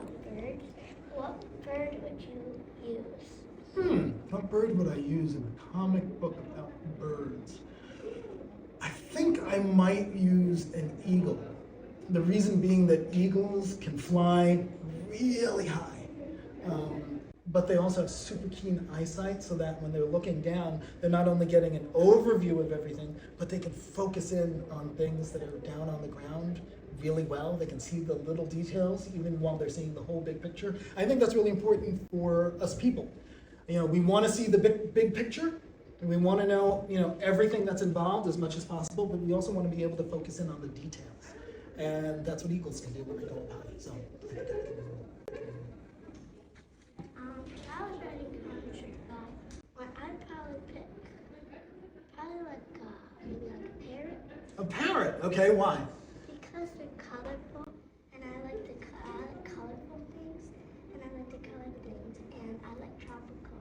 about birds, what bird would you use? What bird would I use in a comic book about birds? I think I might use an eagle. The reason being that eagles can fly really high. But they also have super keen eyesight, so that when they're looking down, they're not only getting an overview of everything, but they can focus in on things that are down on the ground really well. They can see the little details even while they're seeing the whole big picture. I think that's really important for us people. We want to see the big picture, and we want to know, everything that's involved as much as possible, but we also want to be able to focus in on the details. And that's what eagles can do when they go up high. So I think I can do I was writing comics about what I'd probably pick. Probably maybe like a parrot. a parrot. Okay, why? Because they're colorful, and I like colorful things, and I like the colored things, and I like tropical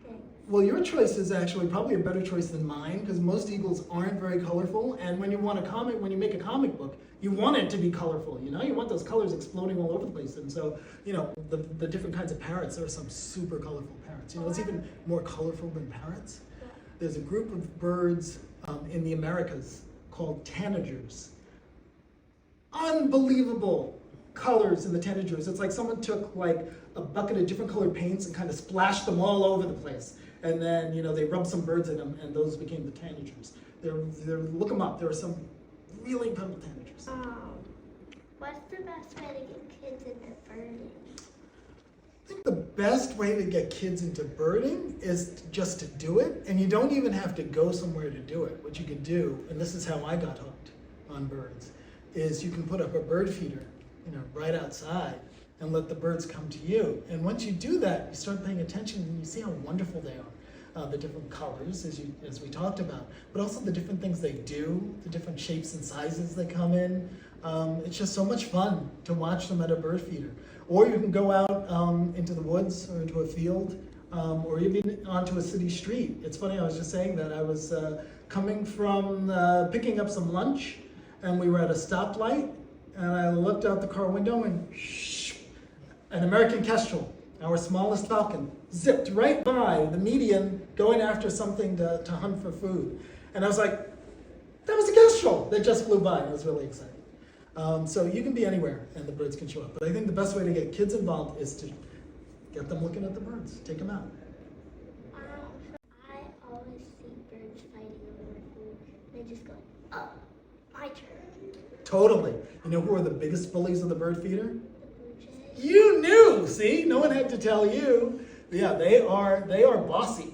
things. Well, your choice is actually probably a better choice than mine, because most eagles aren't very colorful, and when you make a comic book, you want it to be colorful, you want those colors exploding all over the place. And so, the different kinds of parrots, there are some super colorful parrots. It's even more colorful than parrots. There's a group of birds in the Americas called tanagers. Unbelievable colors in the tanagers. It's like someone took like a bucket of different colored paints and kind of splashed them all over the place. And then, they rubbed some birds in them, and those became the tanagers. Look them up. There are some really incredible tanagers. What's the best way to get kids into birding? I think the best way to get kids into birding is just to do it, and you don't even have to go somewhere to do it. What you can do, and this is how I got hooked on birds, is you can put up a bird feeder, right outside, and let the birds come to you. And once you do that, you start paying attention and you see how wonderful they are. The different colors, as we talked about, but also the different things they do, the different shapes and sizes they come in. It's just so much fun to watch them at a bird feeder. Or you can go out into the woods or into a field, or even onto a city street. It's funny, I was just saying that I was coming from picking up some lunch, and we were at a stoplight, and I looked out the car window, and an American kestrel, our smallest falcon, zipped right by the median going after something to hunt for food. And I was like, that was a kestrel that just flew by. It was really exciting. So you can be anywhere and the birds can show up. But I think the best way to get kids involved is to get them looking at the birds. Take them out. I always see birds fighting over food. They just go, oh, my turn. Totally. You know who are the biggest bullies of the bird feeder? The blue jays. You knew, see? No one had to tell you. Yeah, they are bossy,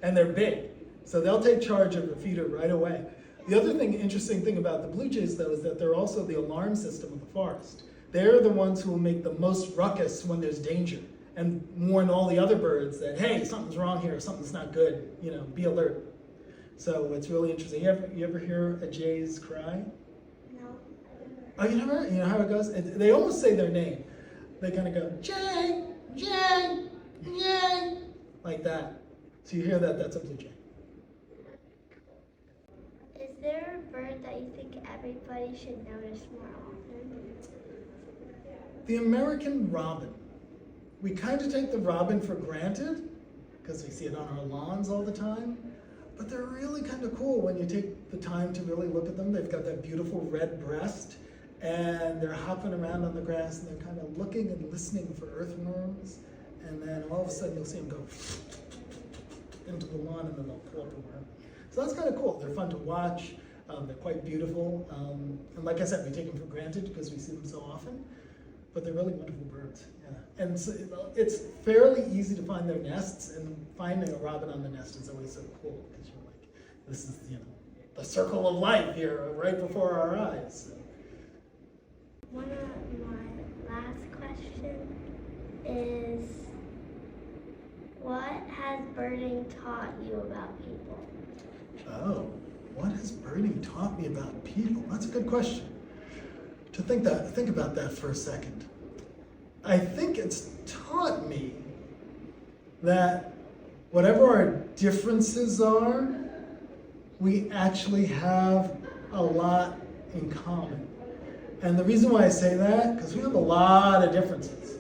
and they're big. So they'll take charge of the feeder right away. The other interesting thing about the blue jays, though, is that they're also the alarm system of the forest. They're the ones who will make the most ruckus when there's danger and warn all the other birds that, hey, something's wrong here, something's not good, be alert. So it's really interesting. You ever hear a jay's cry? No. Oh, you never? You know how it goes? They almost say their name. They kind of go, Jay, Jay, Jay, like that. So you hear that, that's a blue jay. Is there a bird that you think everybody should notice more often? The American robin. We kind of take the robin for granted because we see it on our lawns all the time, but they're really kind of cool when you take the time to really look at them. They've got that beautiful red breast, and they're hopping around on the grass, and they're kind of looking and listening for earthworms, and then all of a sudden you'll see them go into the lawn, and then they'll pull up a worm. So that's kind of cool. They're fun to watch. They're quite beautiful. And like I said, we take them for granted because we see them so often, but they're really wonderful birds. Yeah. And so it's fairly easy to find their nests, and finding a robin on the nest is always so cool because you're like, this is, the circle of life here right before our eyes. So. One of my last question is, what has birding taught you about people? Oh, what has birding taught me about people? That's a good question. To think about that for a second. I think it's taught me that whatever our differences are, we actually have a lot in common. And the reason why I say that, because we have a lot of differences,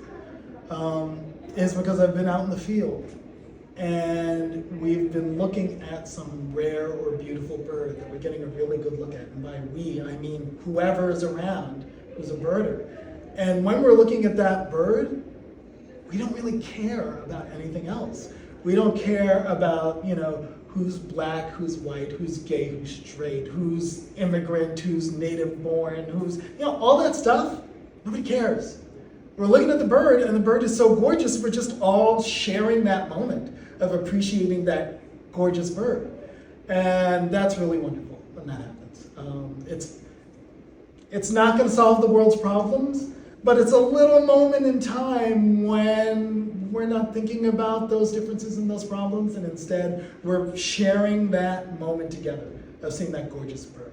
is because I've been out in the field and we've been looking at some rare or beautiful bird that we're getting a really good look at. And by we, I mean whoever is around who's a birder. And when we're looking at that bird, we don't really care about anything else. We don't care about, who's black, who's white, who's gay, who's straight, who's immigrant, who's native born, who's, all that stuff, nobody cares. We're looking at the bird, and the bird is so gorgeous, we're just all sharing that moment of appreciating that gorgeous bird. And that's really wonderful when that happens. It's not going to solve the world's problems, but it's a little moment in time when we're not thinking about those differences and those problems, and instead we're sharing that moment together of seeing that gorgeous bird.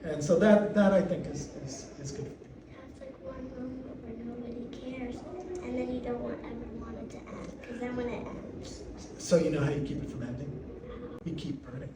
And so that I think is good. That's like one moment where nobody cares, and then you don't ever want it to end, because then when it ends. So you know how you keep it from ending? You keep birding.